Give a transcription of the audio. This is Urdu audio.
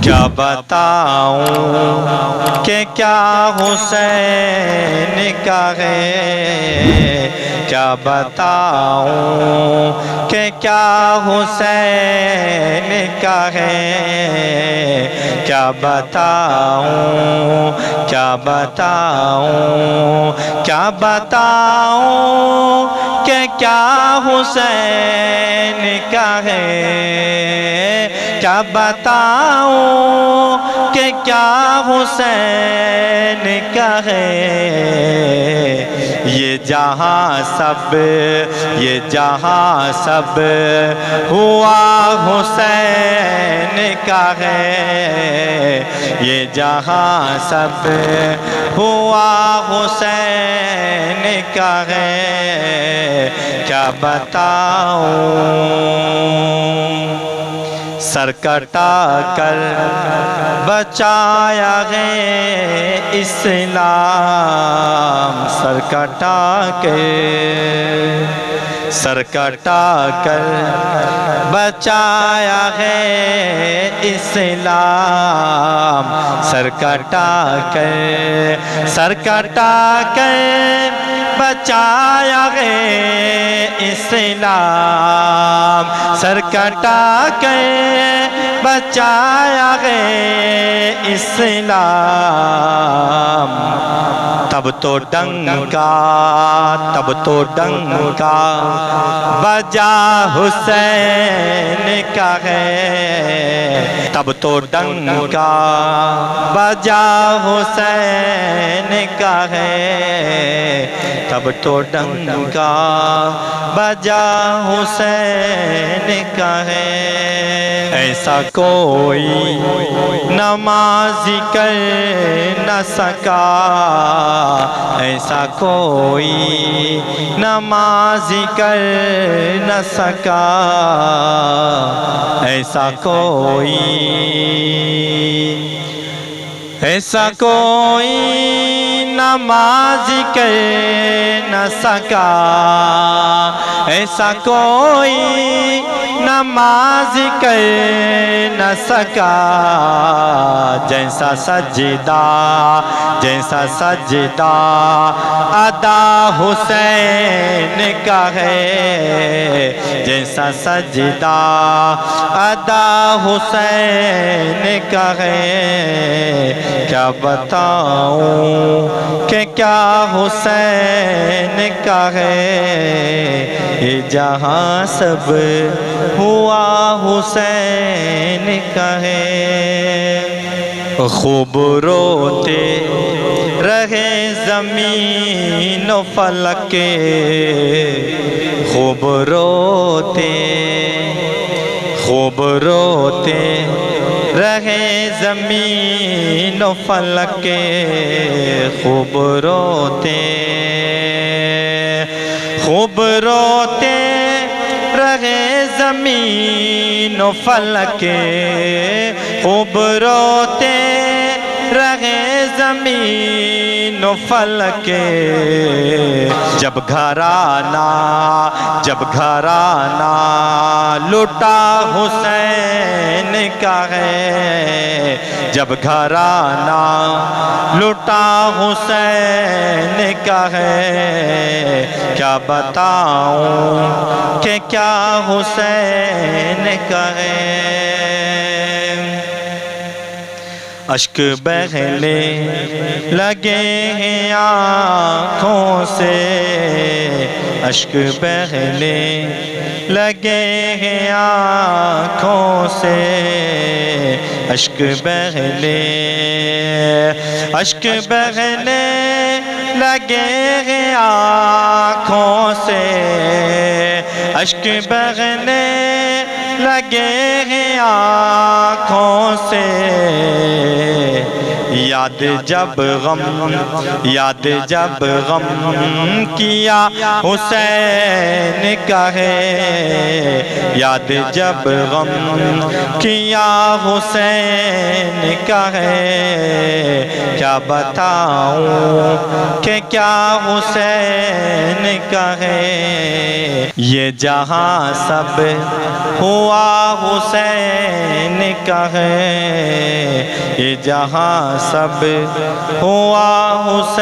کیا بتاؤں کہ کیا حسین کا ہے، کیا بتاؤں کہ کیا حسین کا ہے، کیا بتاؤں کیا بتاؤں کیا بتاؤں کہ کیا حسین کا ہے، کیا بتاؤں کہ کیا حسین کا ہے۔ یہ جہاں سب ہوا حسین کا ہے، یہ جہاں سب ہوا حسین کا ہے، کیا بتاؤں۔ سر کٹا کر بچایا ہے اسلام، سر کٹا کر بچایا ہے اسلام، سر کٹا کر بچایا ہے اسلام، سر کٹا کر بچایا ہے اسلام۔ تب تو ڈنکا بجا حسین کا ہے، تب تو ڈنکا بجا حسین کا ہے، تب تو ڈنکا بجا حسین کا ہے۔ ایسا کوئی نمازی کر نہ سکا، ایسا کوئی نمازی کر نہ سکا، ایسا کوئی نمازی کر نہ سکا، ایسا کوئی نمازی کر نہ سکا، جیسا سجدہ ادا حسین کا ہے، جیسا سجدہ ادا حسین کا ہے، کیا بتاؤں کہ کیا حسین کا ہے۔ یہ جہاں سب ہوا حسین کا ہے۔ خوب روتے رہے زمین و فلک، خوب روتے رہے زمین و فلک، خوب روتے رہے زمین و فلک، خوب روتے رہے زمین و فلک۔ جب گھرانہ لٹا حسین کا ہے، جب گھرانہ لٹا حسین کا ہے، کیا بتاؤں کہ کیا حسین کا ہے۔ اشک بہنے لگے ہیں آنکھوں سے، اشک بہنے لگے ہیں آنکھوں سے، اشک بہنے لگے ہیں آنکھوں سے، اشک بہنے لگے ہیں آنکھوں سے، یاد جب غم کیا حسین کا ہے، یاد جب غم کیا حسین کا ہے، کیا بتاؤں کہ کیا حسین کا ہے، یہ جہاں سب ہوا حسین کا ہے، یہ جہاں سب ہوا حسین